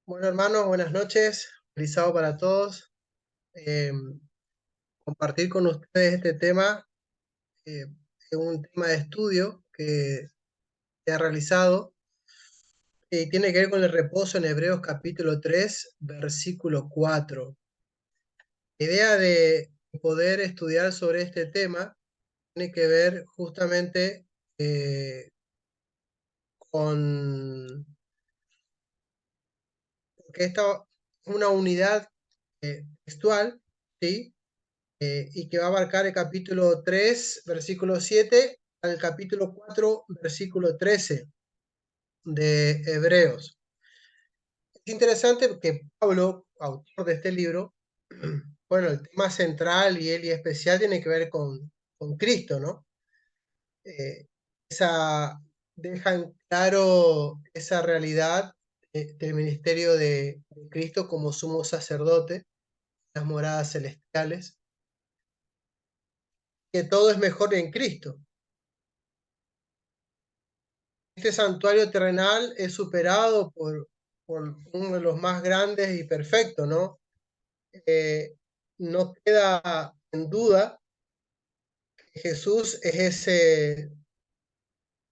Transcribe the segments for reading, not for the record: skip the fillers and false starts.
Bueno, hermanos, buenas noches. Feliz sábado para todos. Eh, Compartir con ustedes este tema, es un tema de estudio que se ha realizado y tiene que ver con el reposo en Hebreos capítulo 3, versículo 4. La idea de poder estudiar sobre este tema tiene que ver justamente con que esta es una unidad textual, ¿sí? Y que va a abarcar el capítulo 3 versículo 7 al capítulo 4 versículo 13 de Hebreos. Es interesante que Pablo, autor de este libro, bueno, el tema central y especial tiene que ver con Cristo, ¿no? Eh, esa, Deja en claro esa realidad del ministerio de Cristo como sumo sacerdote, las moradas celestiales, que todo es mejor en Cristo. Este santuario terrenal es superado por uno de los más grandes y perfectos, ¿no? Eh, no queda en duda que Jesús es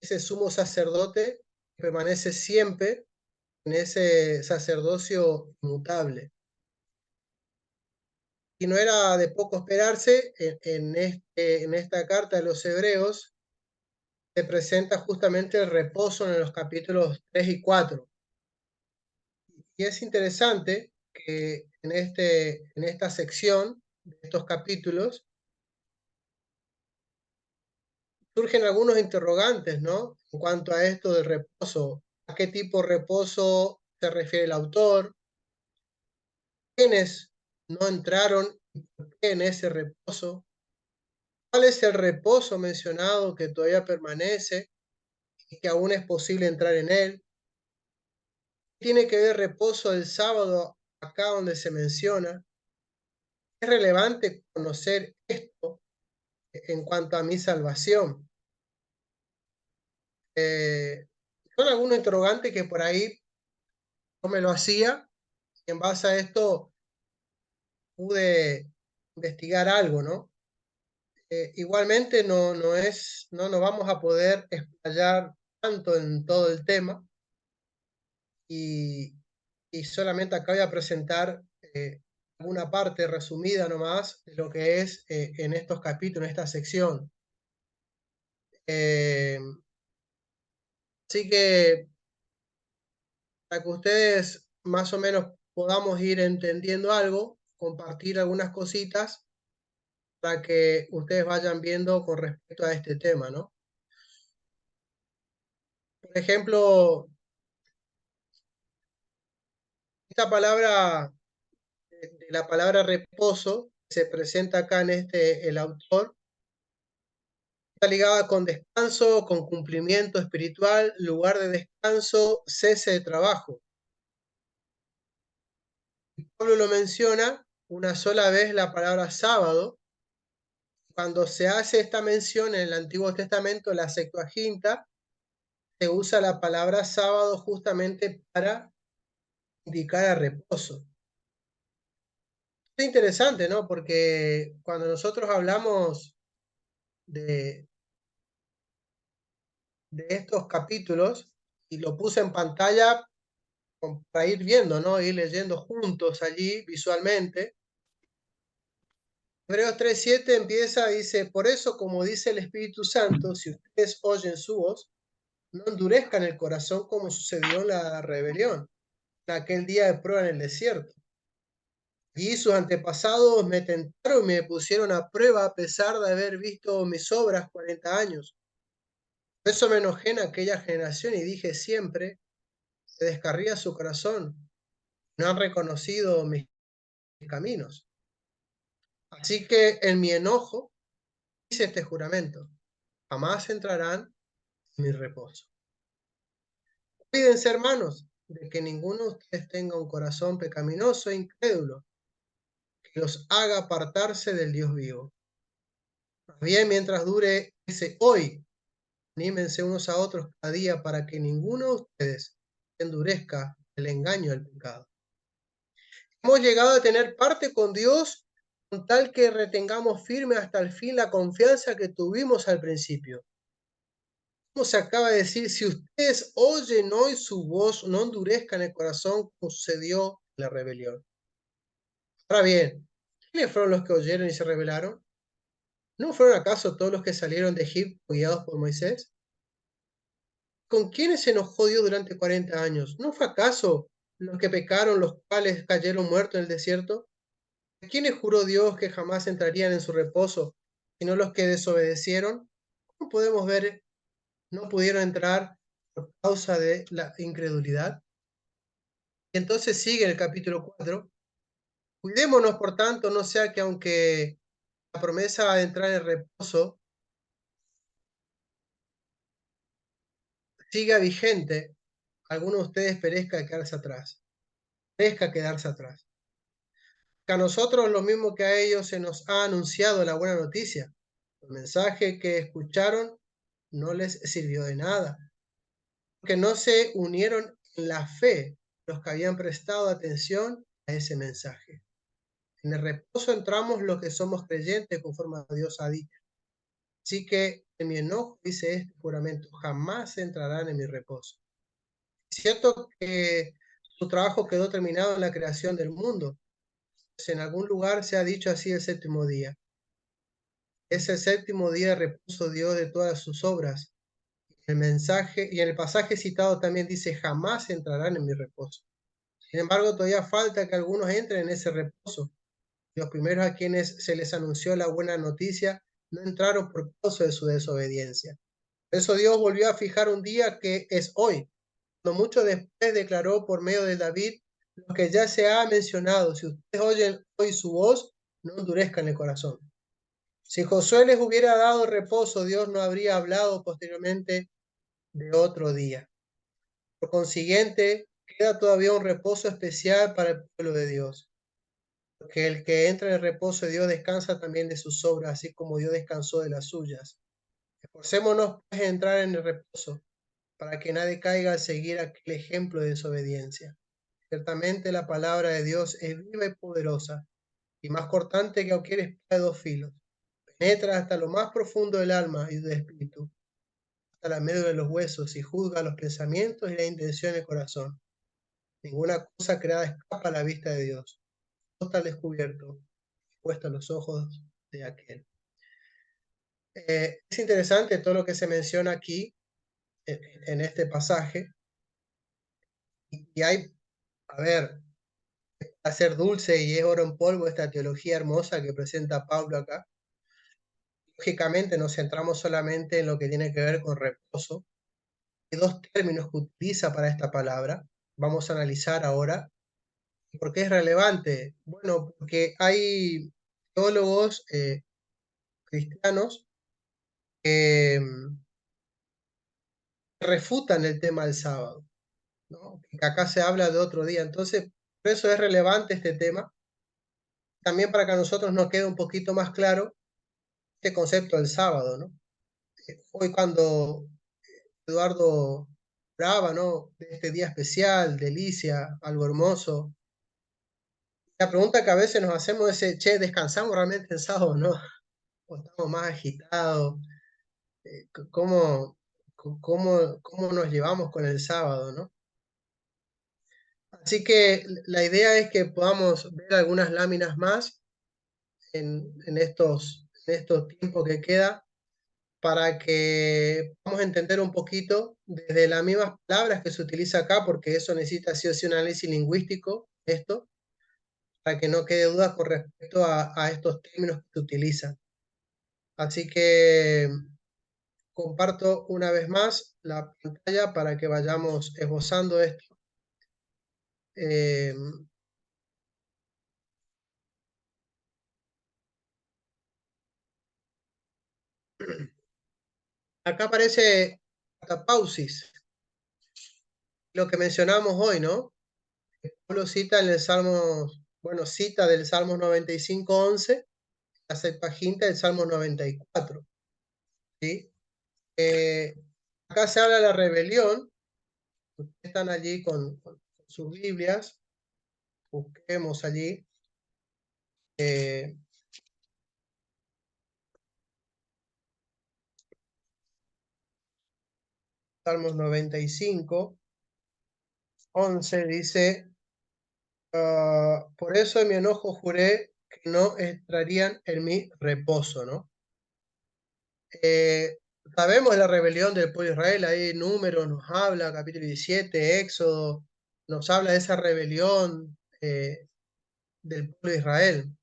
ese sumo sacerdote que permanece siempre en ese sacerdocio inmutable. Y no era de poco esperarse, en esta carta de los Hebreos se presenta justamente el reposo en los capítulos 3 y 4. Y es interesante que en esta sección de estos capítulos surgen algunos interrogantes, ¿no? En cuanto a esto del reposo. ¿A qué tipo de reposo se refiere el autor? ¿Quiénes no entraron y por qué en ese reposo? ¿Cuál es el reposo mencionado que todavía permanece y que aún es posible entrar en él? ¿Tiene que ver reposo del sábado acá donde se menciona? ¿Es relevante conocer esto en cuanto a mi salvación? Eh, Son algunos interrogantes que por ahí no me lo hacía y en base a esto pude investigar algo, ¿no? Igualmente no nos vamos a poder explayar tanto en todo el tema y, y solamente acá voy a presentar una parte resumida nomás de lo que es en estos capítulos, en esta sección. Eh, Así que para que ustedes más o menos podamos ir entendiendo algo, compartir algunas cositas para que ustedes vayan viendo con respecto a este tema, ¿no? Por ejemplo, esta palabra, de la palabra reposo, se presenta acá en el autor, está ligada con descanso, con cumplimiento espiritual, lugar de descanso, cese de trabajo. Pablo lo menciona una sola vez la palabra sábado. Cuando se hace esta mención en el Antiguo Testamento, la Septuaginta, se usa la palabra sábado justamente para indicar el reposo. Es interesante, ¿no? Porque cuando nosotros hablamos de, de estos capítulos, y lo puse en pantalla para ir viendo, ¿no? Ir leyendo juntos allí visualmente. Hebreos 3:7 empieza, dice, por eso, como dice el Espíritu Santo, si ustedes oyen su voz, no endurezcan el corazón como sucedió en la rebelión, en aquel día de prueba en el desierto. Y sus antepasados me tentaron y me pusieron a prueba a pesar de haber visto mis obras 40 años. Por eso me enojé en aquella generación y dije siempre, se descarría su corazón, no han reconocido mis caminos. Así que en mi enojo hice este juramento, jamás entrarán en mi reposo. Cuídense, hermanos, de que ninguno de ustedes tenga un corazón pecaminoso e incrédulo, que los haga apartarse del Dios vivo. Más bien, mientras dure ese hoy, anímense unos a otros cada día para que ninguno de ustedes se endurezca el engaño del pecado. Hemos llegado a tener parte con Dios con tal que retengamos firme hasta el fin la confianza que tuvimos al principio. Como se acaba de decir, si ustedes oyen hoy su voz, no endurezcan el corazón como sucedió en la rebelión. Ahora bien, ¿quiénes fueron los que oyeron y se rebelaron? ¿No fueron acaso todos los que salieron de Egipto guiados por Moisés? ¿Con quiénes se enojó Dios durante 40 años? ¿No fue acaso los que pecaron, los cuales cayeron muertos en el desierto? ¿A quiénes juró Dios que jamás entrarían en su reposo, sino los que desobedecieron? ¿Cómo podemos ver, no pudieron entrar por causa de la incredulidad? Y entonces sigue el capítulo 4. Cuidémonos, por tanto, no sea que aunque la promesa de entrar en el reposo siga vigente, alguno de ustedes perezca quedarse atrás. Que a nosotros, lo mismo que a ellos, se nos ha anunciado la buena noticia. El mensaje que escucharon no les sirvió de nada, porque no se unieron en la fe los que habían prestado atención a ese mensaje. En el reposo entramos los que somos creyentes conforme a Dios ha dicho. Así que en mi enojo hice este juramento, jamás entrarán en mi reposo. Es cierto que su trabajo quedó terminado en la creación del mundo, pues en algún lugar se ha dicho así el séptimo día. Es el séptimo día de reposo Dios de todas sus obras. El mensaje y en el pasaje citado también dice, jamás entrarán en mi reposo. Sin embargo, todavía falta que algunos entren en ese reposo. Los primeros a quienes se les anunció la buena noticia no entraron por causa de su desobediencia. Por eso Dios volvió a fijar un día que es hoy, cuando mucho después declaró por medio de David lo que ya se ha mencionado. Si ustedes oyen hoy su voz, no endurezcan el corazón. Si Josué les hubiera dado reposo, Dios no habría hablado posteriormente de otro día. Por consiguiente, queda todavía un reposo especial para el pueblo de Dios. Porque el que entra en el reposo de Dios descansa también de sus obras, así como Dios descansó de las suyas. Esforcémonos pues en entrar en el reposo, para que nadie caiga al seguir aquel ejemplo de desobediencia. Ciertamente la palabra de Dios es viva y poderosa, y más cortante que cualquier espada de dos filos. Penetra hasta lo más profundo del alma y del espíritu, hasta la médula de los huesos, y juzga los pensamientos y la intención del corazón. Ninguna cosa creada escapa a la vista de Dios. Todo está al descubierto, puesto a los ojos de aquel. Es interesante todo lo que se menciona aquí en este pasaje. Y hay, a ver, a ser dulce y es oro en polvo esta teología hermosa que presenta Pablo acá. Lógicamente nos centramos solamente en lo que tiene que ver con reposo. Hay dos términos que utiliza para esta palabra. Vamos a analizar ahora. ¿Por qué es relevante? Bueno, porque hay teólogos cristianos que refutan el tema del sábado, ¿no? Que acá se habla de otro día. Entonces, por eso es relevante este tema. También para que a nosotros nos quede un poquito más claro este concepto del sábado, ¿no? Hoy cuando Eduardo hablaba, ¿no? De este día especial, delicia, algo hermoso. La pregunta que a veces nos hacemos es, che, ¿descansamos realmente el sábado, no? ¿O estamos más agitados? ¿Cómo, cómo nos llevamos con el sábado, no? Así que la idea es que podamos ver algunas láminas más en estos tiempos que queda para que podamos entender un poquito desde las mismas palabras que se utiliza acá, porque eso necesita sí o sí un análisis lingüístico, esto, para que no quede duda con respecto a estos términos que se utilizan. Así que comparto una vez más la pantalla para que vayamos esbozando esto. Eh, Acá aparece catapausis, lo que mencionamos hoy, ¿no? Pablo cita en el Salmo, bueno, cita del Salmo 95:11, la Septuaginta del Salmo 94, ¿sí? Acá se habla de la rebelión, ustedes están allí con sus Biblias, busquemos allí. Salmos 95, 11 dice, por eso en mi enojo juré que no entrarían en mi reposo, ¿no? Sabemos de la rebelión del pueblo de Israel, ahí Números nos habla, capítulo 17, Éxodo, nos habla de esa rebelión del pueblo de Israel,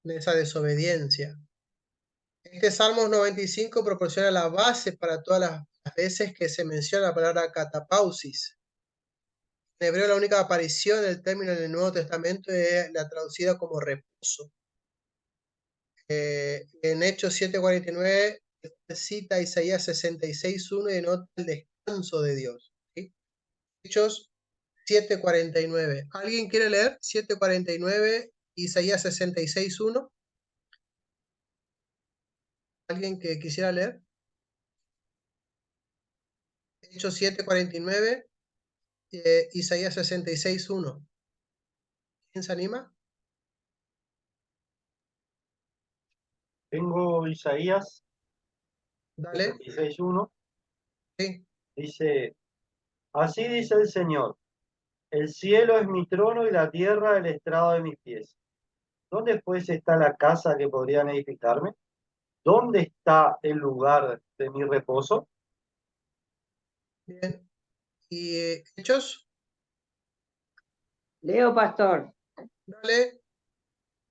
de esa desobediencia. Este Salmos 95 proporciona la base para todas las veces que se menciona la palabra catapausis. En hebreo la única aparición del término en el Nuevo Testamento es la traducida como reposo. En Hechos 7:49 cita Isaías 66:1 y denota el descanso de Dios. ¿Sí? Hechos 7:49. ¿Alguien quiere leer 7:49, Isaías 66:1? ¿Alguien que quisiera leer? Hechos 7:49, Isaías 66:1. ¿Quién se anima? Tengo Isaías Dale. 66:1. Sí. Dice, así dice el Señor, el cielo es mi trono y la tierra el estrado de mis pies. ¿Dónde pues está la casa que podrían edificarme? ¿Dónde está el lugar de mi reposo? Bien. ¿Y Hechos? Leo, pastor. Dale.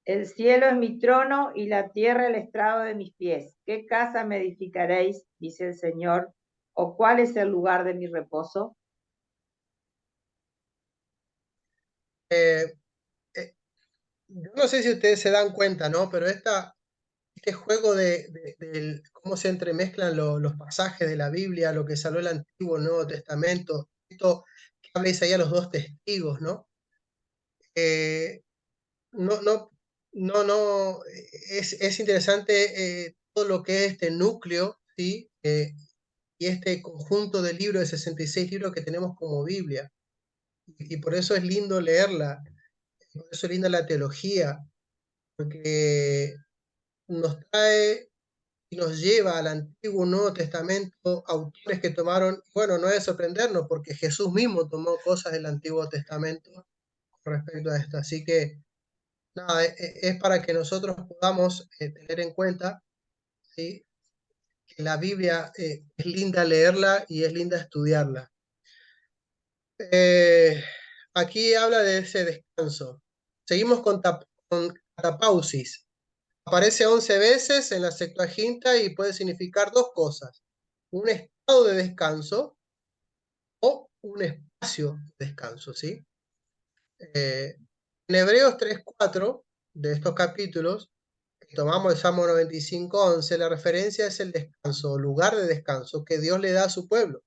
El cielo es mi trono y la tierra el estrado de mis pies. ¿Qué casa me edificaréis? Dice el Señor. ¿O cuál es el lugar de mi reposo? Eh, yo no sé si ustedes se dan cuenta, ¿no? Pero este juego de cómo se entremezclan los pasajes de la Biblia, lo que salió el Antiguo, el Nuevo Testamento, esto que habla Isaías, los dos testigos, ¿no? No, no, no, es interesante todo lo que es este núcleo, ¿sí? Y este conjunto de libros, de 66 libros que tenemos como Biblia. Y por eso es lindo leerla, por eso es linda la teología, porque nos trae y nos lleva al Antiguo y Nuevo Testamento autores que tomaron, bueno, no es de sorprendernos, porque Jesús mismo tomó cosas del Antiguo Testamento con respecto a esto. Así que, nada, es para que nosotros podamos tener en cuenta, ¿sí? Que la Biblia es linda leerla y es linda estudiarla. Aquí habla de ese descanso. Seguimos con catapausis. Aparece 11 veces en la Septuaginta y puede significar dos cosas: un estado de descanso o un espacio de descanso, ¿sí? En Hebreos 3:4 de estos capítulos, que tomamos el Salmo 95:11, la referencia es el descanso, lugar de descanso que Dios le da a su pueblo.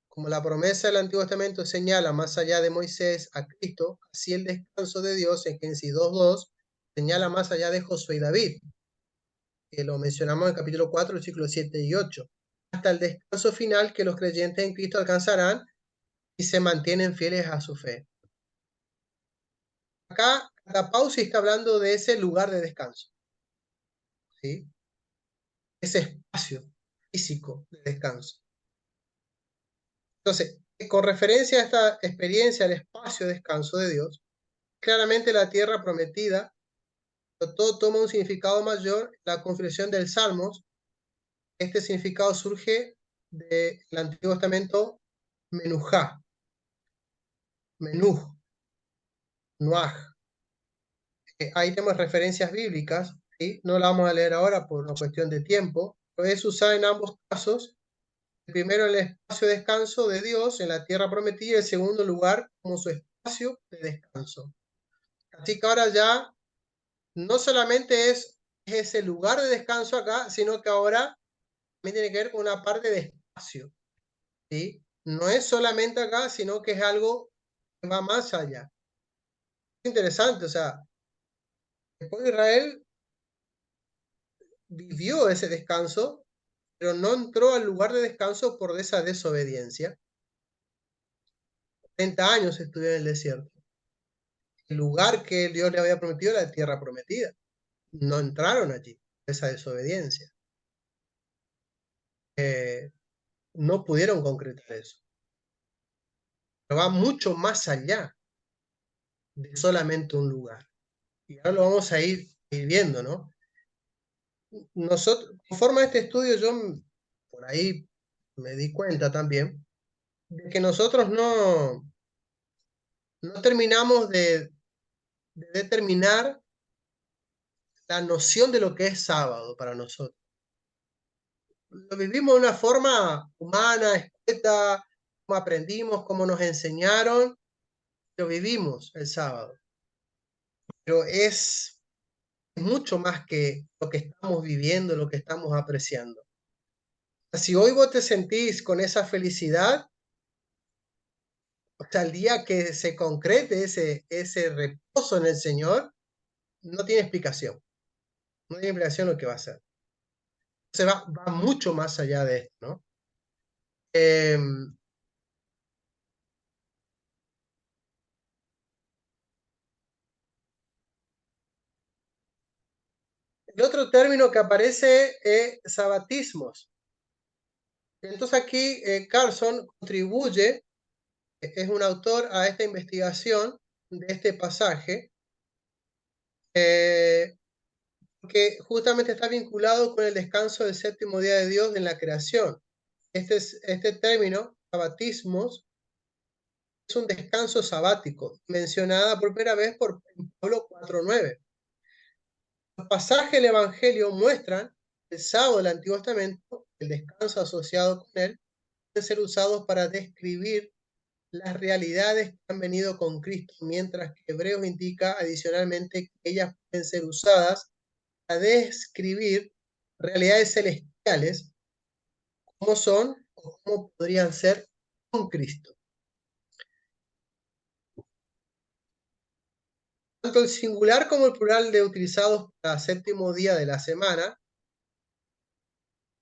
Como la promesa del Antiguo Testamento señala más allá de Moisés a Cristo, así el descanso de Dios en Génesis 2:2 señala más allá de Josué y David, que lo mencionamos en el capítulo 4, versículos 7 y 8, hasta el descanso final que los creyentes en Cristo alcanzarán y se mantienen fieles a su fe. Acá, la pausa está hablando de ese lugar de descanso, ¿sí? Ese espacio físico de descanso. Entonces, con referencia a esta experiencia, el espacio de descanso de Dios, claramente la tierra prometida, pero todo toma un significado mayor. La confesión del Salmos, este significado surge del Antiguo Testamento menujá, menuj, nuaj. Ahí tenemos referencias bíblicas, ¿sí? No la vamos a leer ahora por una cuestión de tiempo, pero es usada en ambos casos. El primero, el espacio de descanso de Dios en la tierra prometida, y el segundo lugar como su espacio de descanso. Así que ahora ya no solamente es ese lugar de descanso acá, sino que ahora también tiene que ver con una parte de espacio, ¿sí? No es solamente acá, sino que es algo que va más allá. Es interesante, o sea, el pueblo de Israel vivió ese descanso, pero no entró al lugar de descanso por esa desobediencia. 30 años estuvieron en el desierto. El lugar que Dios le había prometido era la tierra prometida. No entraron allí, esa desobediencia. No pudieron concretar eso. Pero va mucho más allá de solamente un lugar. Y ahora lo vamos a ir viendo, ¿no? Nosotros, conforme a este estudio, yo por ahí me di cuenta también de que nosotros no terminamos de determinar la noción de lo que es sábado para nosotros. Lo vivimos de una forma humana, escueta, como aprendimos, como nos enseñaron, lo vivimos el sábado. Pero es mucho más que lo que estamos viviendo, lo que estamos apreciando. Si hoy vos te sentís con esa felicidad, hasta el día que se concrete ese reposo en el Señor, no tiene explicación. No tiene explicación lo que va a hacer. Se va mucho más allá de esto, ¿no? El otro término que aparece es sabatismos. Entonces aquí Carson contribuye, es un autor a esta investigación de este pasaje, que justamente está vinculado con el descanso del séptimo día de Dios en la creación. Este término, sabatismos, es un descanso sabático, mencionada por primera vez por Pablo 4:9. Los pasajes del Evangelio muestran el sábado del Antiguo Testamento, el descanso asociado con él, pueden ser usados para describir las realidades que han venido con Cristo, mientras que Hebreos indica adicionalmente que ellas pueden ser usadas para describir realidades celestiales, como son o cómo podrían ser con Cristo. Tanto el singular como el plural de utilizados para séptimo día de la semana,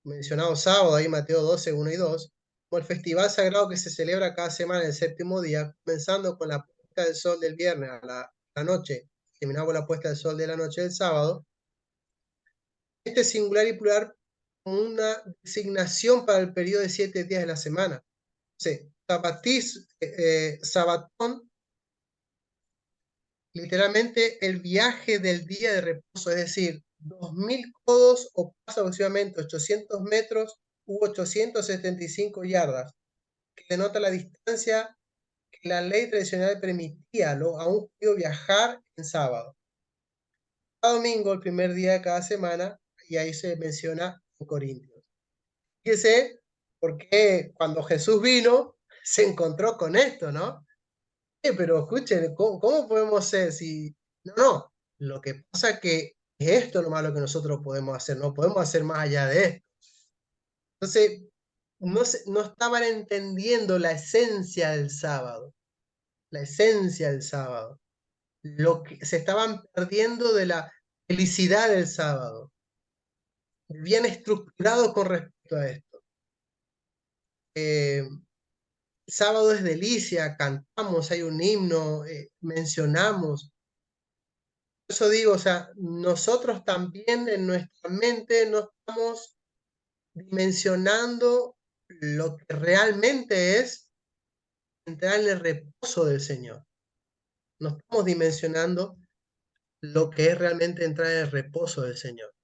mencionado sábado, ahí Mateo 12, 1 y 2, como el festival sagrado que se celebra cada semana el séptimo día, comenzando con la puesta del sol del viernes a la noche, terminamos la puesta del sol de la noche del sábado. Este singular y plural como una designación para el periodo de 7 días de la semana. Sí, sabatón, literalmente el viaje del día de reposo, es decir, 2000 codos o aproximadamente 800 metros u 875 yardas, que denota la distancia que la ley tradicional permitía a un judío viajar en sábado. Cada domingo, el primer día de cada semana, y ahí se menciona en Corintios. Fíjese, porque cuando Jesús vino, se encontró con esto, ¿no? Pero escuchen, ¿cómo podemos ser si... No, lo que pasa es que es esto lo malo que nosotros podemos hacer, no podemos hacer más allá de esto. Entonces, no estaban entendiendo la esencia del sábado, la esencia del sábado, lo que se estaban perdiendo de la felicidad del sábado, bien estructurado con respecto a esto. Sábado es delicia, cantamos, hay un himno, mencionamos. Por eso digo, o sea, nosotros también en nuestra mente no estamos dimensionando lo que realmente es entrar en el reposo del Señor. No estamos dimensionando lo que es realmente entrar en el reposo del Señor.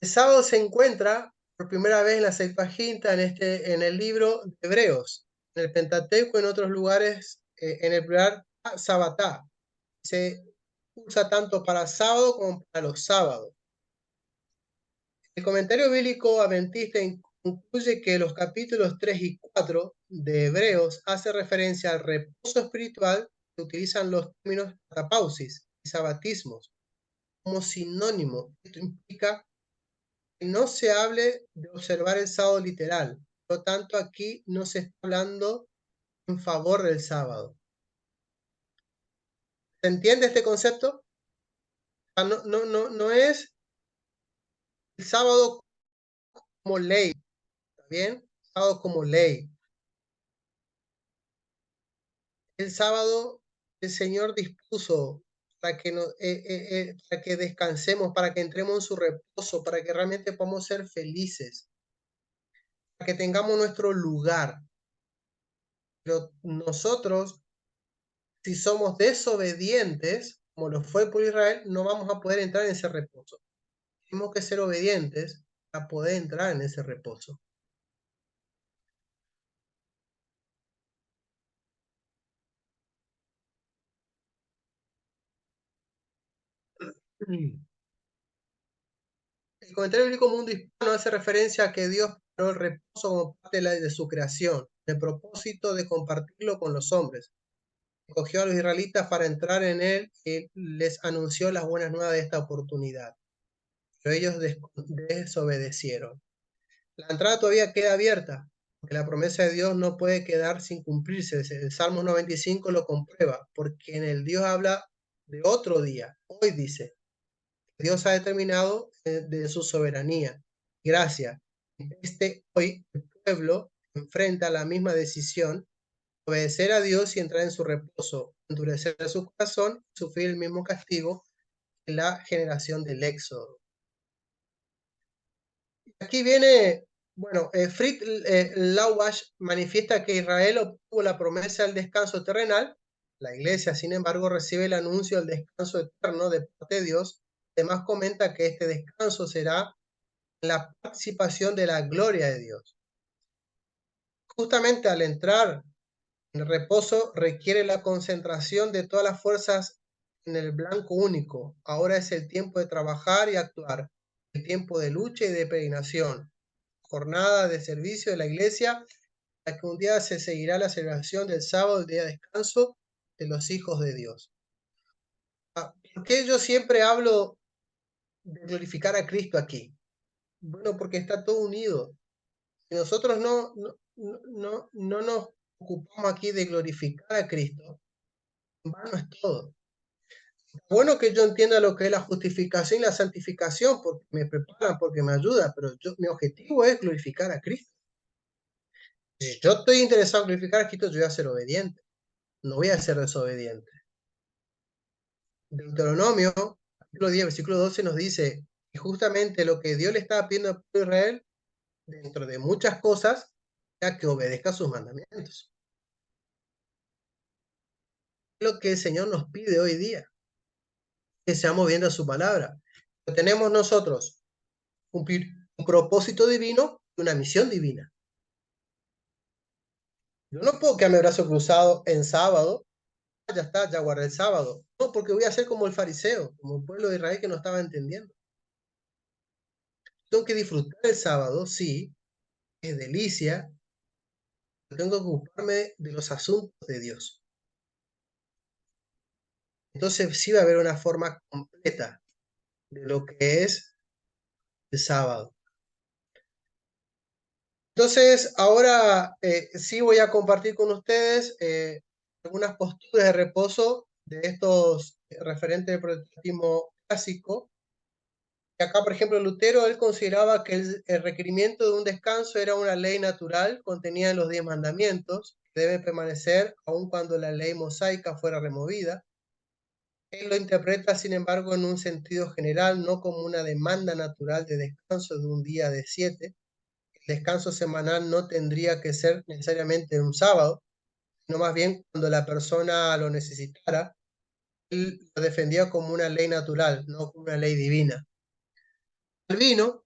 El sábado se encuentra por primera vez en la Septuaginta, en el libro de Hebreos, en el Pentateuco, en otros lugares, en el plural sabatá. Se usa tanto para sábado como para los sábados. El comentario bíblico adventista concluye que los capítulos 3 y 4 de Hebreos hace referencia al reposo espiritual que utilizan los términos catapausis y sabatismos como sinónimo. Esto implica que no se hable de observar el sábado literal. Por lo tanto, aquí no se está hablando en favor del sábado. ¿Se entiende este concepto? No es el sábado como ley, ¿está bien? Sábado como ley. El sábado el Señor dispuso para que, para que descansemos, para que entremos en su reposo, para que realmente podamos ser felices, para que tengamos nuestro lugar. Pero nosotros, si somos desobedientes, como lo fue por Israel, no vamos a poder entrar en ese reposo. Tenemos que ser obedientes para poder entrar en ese reposo. El comentario bíblico Mundo Hispano hace referencia a que Dios preparó el reposo como parte de su creación, el propósito de compartirlo con los hombres. Escogió a los israelitas para entrar en él y les anunció las buenas nuevas de esta oportunidad. Pero ellos desobedecieron. La entrada todavía queda abierta, porque la promesa de Dios no puede quedar sin cumplirse. El Salmo 95 lo comprueba, porque en el Dios habla de otro día. Hoy dice, Dios ha determinado de su soberanía. Gracias. Hoy el pueblo enfrenta la misma decisión, obedecer a Dios y entrar en su reposo, endurecer su corazón y sufrir el mismo castigo en la generación del Éxodo. Aquí viene, bueno, Fritz Laubash manifiesta que Israel obtuvo la promesa del descanso terrenal. La iglesia, sin embargo, recibe el anuncio del descanso eterno de parte de Dios. Además, comenta que este descanso será la participación de la gloria de Dios. Justamente al entrar en el reposo requiere la concentración de todas las fuerzas en el blanco único. Ahora es el tiempo de trabajar y actuar, el tiempo de lucha y de peregrinación, jornada de servicio de la iglesia, hasta que un día se seguirá la celebración del sábado, el día de descanso de los hijos de Dios. ¿Por qué yo siempre hablo de glorificar a Cristo aquí? Bueno, porque está todo unido. Si nosotros no nos ocupamos aquí de glorificar a Cristo, en vano es todo. Bueno que yo entienda lo que es la justificación y la santificación, porque me preparan, porque me ayuda, pero mi objetivo es glorificar a Cristo. Si yo estoy interesado en glorificar a Cristo, yo voy a ser obediente, no voy a ser desobediente. Deuteronomio, capítulo 10, versículo 12 nos dice que justamente lo que Dios le estaba pidiendo al pueblo de Israel, dentro de muchas cosas, era que obedezca sus mandamientos. Es lo que el Señor nos pide hoy día, que seamos viendo su palabra. Pero tenemos nosotros cumplir un propósito divino y una misión divina. Yo no puedo quedarme brazo cruzado en sábado, ya está, ya guardé el sábado. No, porque voy a ser como el fariseo, como el pueblo de Israel que no estaba entendiendo. Tengo que disfrutar el sábado, sí, es delicia, pero tengo que ocuparme de los asuntos de Dios. Entonces sí va a haber una forma completa de lo que es el sábado. Entonces, ahora sí voy a compartir con ustedes algunas posturas de reposo de estos referentes del protestantismo clásico. Acá, por ejemplo, Lutero, él consideraba que el requerimiento de un descanso era una ley natural contenida en los 10 mandamientos, que debe permanecer aun cuando la ley mosaica fuera removida. Él lo interpreta, sin embargo, en un sentido general, no como una demanda natural de descanso de un día de 7. El descanso semanal no tendría que ser necesariamente un sábado, sino más bien cuando la persona lo necesitara. Él lo defendía como una ley natural, no como una ley divina. Calvino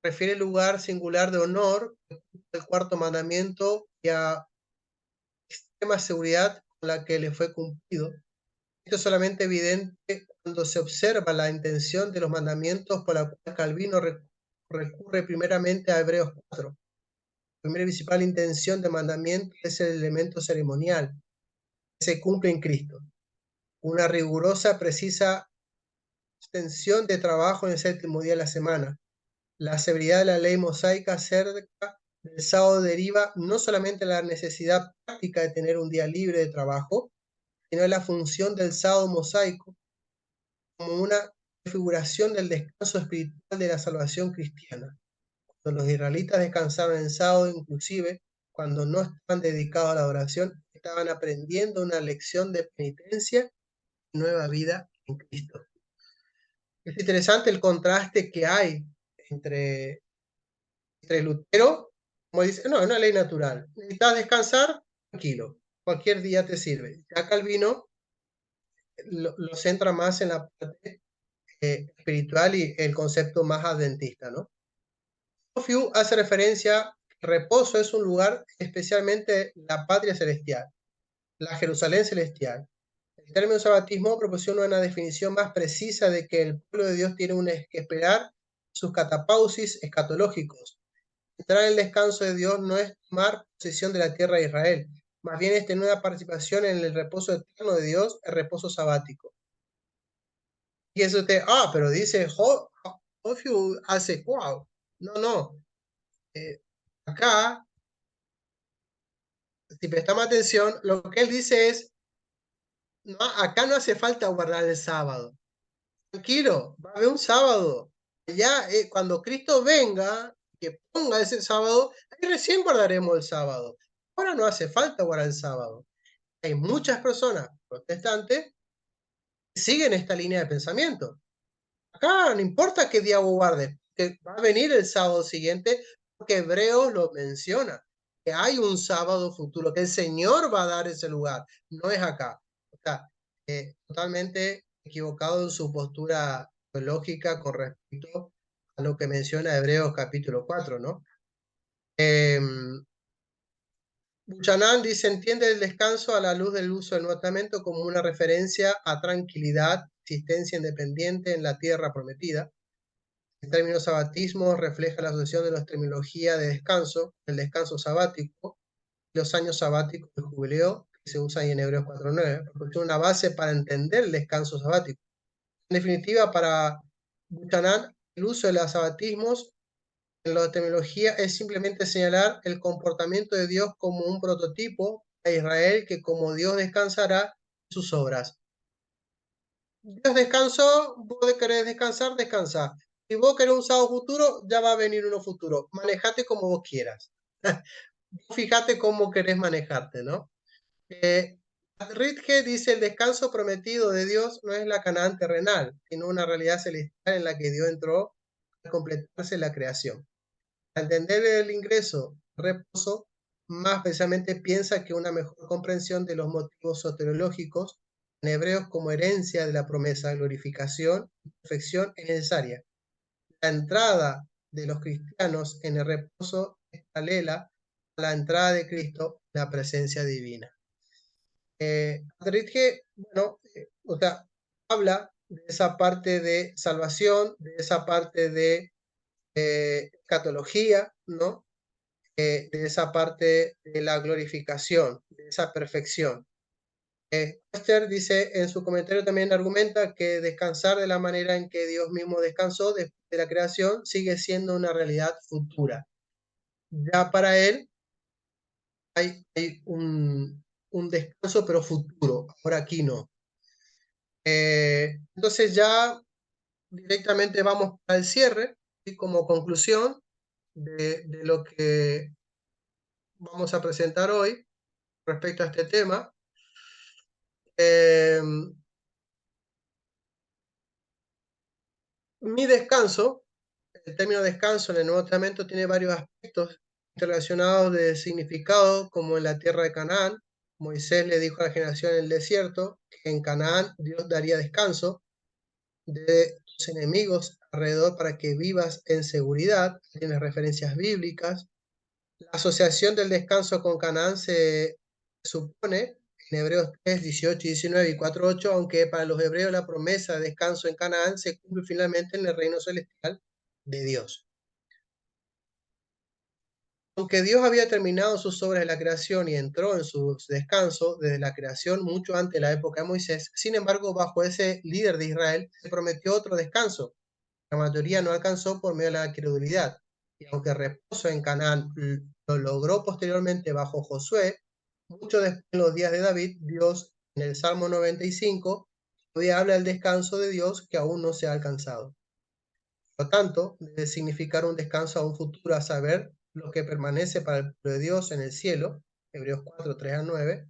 refiere el lugar singular de honor, el cuarto mandamiento, y a extrema seguridad con la que le fue cumplido. Esto es solamente evidente cuando se observa la intención de los mandamientos por la cual Calvino recurre primeramente a Hebreos 4. La primera y principal intención del mandamiento es el elemento ceremonial, que se cumple en Cristo. Una rigurosa, precisa extensión de trabajo en el séptimo día de la semana. La severidad de la ley mosaica acerca del sábado deriva no solamente de la necesidad práctica de tener un día libre de trabajo, sino de la función del sábado mosaico, como una figuración del descanso espiritual de la salvación cristiana. Cuando los israelitas descansaron en sábado, inclusive cuando no estaban dedicados a la oración, estaban aprendiendo una lección de penitencia y nueva vida en Cristo. Es interesante el contraste que hay entre Lutero, como dice, no, es una ley natural. Necesitas descansar, tranquilo, cualquier día te sirve. Ya Calvino lo centra más en la parte espiritual y el concepto más adventista, ¿no? Scofield hace referencia que reposo es un lugar, especialmente la patria celestial, la Jerusalén celestial. El término sabatismo proporciona una definición más precisa de que el pueblo de Dios tiene que esperar sus catapausis escatológicos. Entrar en el descanso de Dios no es tomar posesión de la tierra de Israel, más bien es tener una participación en el reposo eterno de Dios, el reposo sabático. Y eso pero dice, Scofield hace, wow, no, acá, si prestamos atención, lo que él dice es, no, acá no hace falta guardar el sábado. Tranquilo, va a haber un sábado. Ya cuando Cristo venga, que ponga ese sábado, ahí recién guardaremos el sábado. Ahora no hace falta guardar el sábado. Hay muchas personas protestantes que siguen esta línea de pensamiento. Acá no importa qué día vos guardes, que va a venir el sábado siguiente, porque Hebreos lo menciona, que hay un sábado futuro, que el Señor va a dar ese lugar, no es acá. O sea, totalmente equivocado en su postura teológica con respecto a lo que menciona Hebreos capítulo 4, ¿no? Buchanan dice, entiende el descanso a la luz del uso del Nuevo Testamento como una referencia a tranquilidad, existencia independiente en la tierra prometida. El término sabatismo refleja la asociación de la terminología de descanso, el descanso sabático, los años sabáticos del jubileo, que se usa ahí en Hebreos 4.9, porque es una base para entender el descanso sabático. En definitiva, para Buchanan, el uso de los sabatismos en la terminología es simplemente señalar el comportamiento de Dios como un prototipo a Israel, que como Dios descansará en sus obras. Dios descansó, vos querés descansar, descansá. Si vos querés un sábado futuro, ya va a venir uno futuro. Manejate como vos quieras. Fíjate cómo querés manejarte, ¿no? Ritke dice, el descanso prometido de Dios no es la Canaán terrenal, sino una realidad celestial en la que Dios entró a completarse la creación. Al entender el ingreso, reposo, más precisamente piensa que una mejor comprensión de los motivos soteriológicos en Hebreos como herencia de la promesa, glorificación y perfección es necesaria. La entrada de los cristianos en el reposo es paralela a la entrada de Cristo en la presencia divina. Ritke, o sea, habla de esa parte de salvación, de esa parte de escatología, ¿no? De esa parte de la glorificación, de esa perfección. Webster dice en su comentario, también argumenta que descansar de la manera en que Dios mismo descansó después de la creación sigue siendo una realidad futura. Ya para él hay un descanso, pero futuro, ahora aquí no. Entonces ya directamente vamos al cierre, y como conclusión de lo que vamos a presentar hoy respecto a este tema. Mi descanso, el término descanso en el Nuevo Testamento tiene varios aspectos relacionados de significado, como en la tierra de Canaán. Moisés le dijo a la generación en el desierto que en Canaán Dios daría descanso de tus enemigos alrededor para que vivas en seguridad. Tiene referencias bíblicas. La asociación del descanso con Canaán se supone en Hebreos 3, 18 y 19 y 4, 8, aunque para los hebreos la promesa de descanso en Canaán se cumple finalmente en el reino celestial de Dios. Aunque Dios había terminado sus obras de la creación y entró en su descanso desde la creación mucho antes de la época de Moisés, sin embargo, bajo ese líder de Israel se prometió otro descanso. La mayoría no alcanzó por medio de la incredulidad. Y aunque reposo en Canaán lo logró posteriormente bajo Josué, mucho después en los días de David, Dios en el Salmo 95 todavía habla del descanso de Dios que aún no se ha alcanzado. Por lo tanto, debe significar un descanso a un futuro, a saber, lo que permanece para el pueblo de Dios en el cielo, Hebreos 4, 3 a 9,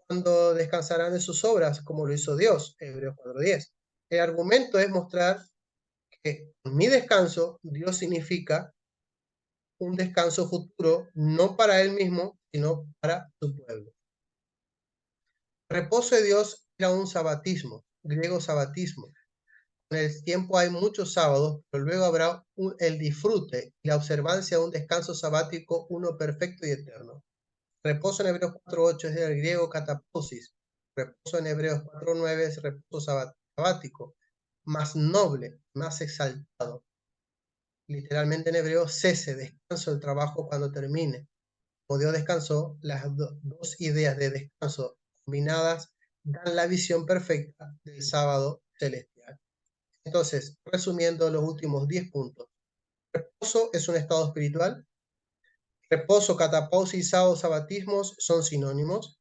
cuando descansarán de sus obras, como lo hizo Dios, Hebreos 4:10. El argumento es mostrar que con mi descanso, Dios significa un descanso futuro, no para él mismo, sino para su pueblo. El reposo de Dios era un sabatismo, griego sabatismo. En el tiempo hay muchos sábados, pero luego habrá el disfrute y la observancia de un descanso sabático, uno perfecto y eterno. Reposo en Hebreos 4:8 es del griego katapausis. Reposo en Hebreos 4:9 es reposo sabático, más noble, más exaltado. Literalmente en hebreo, cese, descanso del trabajo cuando termine. Como Dios descansó, las dos ideas de descanso combinadas dan la visión perfecta del sábado celestial. Entonces, resumiendo los últimos 10 puntos. Reposo es un estado espiritual. Reposo, catapausis y sábado, sabatismos son sinónimos.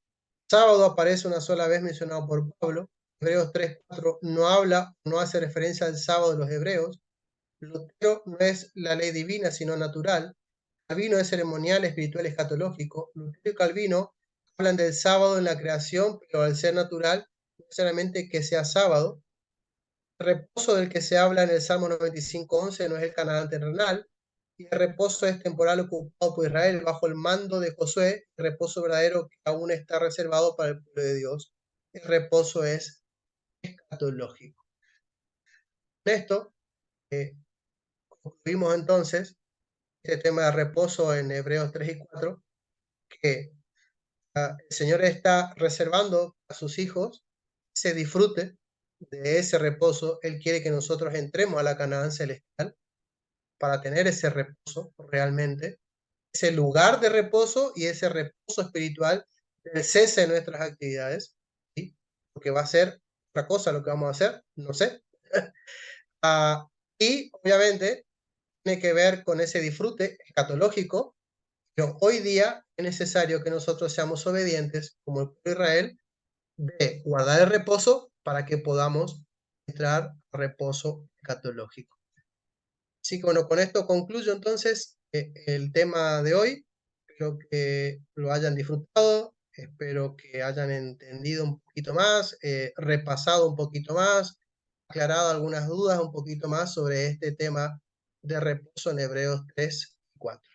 Sábado aparece una sola vez mencionado por Pablo. Hebreos 3:4 no habla, no hace referencia al sábado de los hebreos. Lutero no es la ley divina, sino natural. Calvino es ceremonial, espiritual, escatológico. Lutero y Calvino hablan del sábado en la creación, pero al ser natural, no necesariamente que sea sábado. El reposo del que se habla en el Salmo 95:11 no es el Canaán terrenal, y el reposo es temporal ocupado por Israel bajo el mando de Josué, el reposo verdadero que aún está reservado para el pueblo de Dios. El reposo es escatológico. Con esto, concluimos entonces este tema de reposo en Hebreos 3 y 4, que el Señor está reservando a sus hijos ese disfrute de ese reposo. Él quiere que nosotros entremos a la Canaán celestial para tener ese reposo realmente, ese lugar de reposo y ese reposo espiritual del cese de nuestras actividades, ¿sí? Porque va a ser otra cosa lo que vamos a hacer, no sé. Y obviamente tiene que ver con ese disfrute escatológico, pero hoy día es necesario que nosotros seamos obedientes, como el pueblo de Israel, de guardar el reposo para que podamos entrar a reposo escatológico. Así que bueno, con esto concluyo entonces el tema de hoy. Espero que lo hayan disfrutado, espero que hayan entendido un poquito más, repasado un poquito más, aclarado algunas dudas un poquito más sobre este tema de reposo en Hebreos 3 y 4.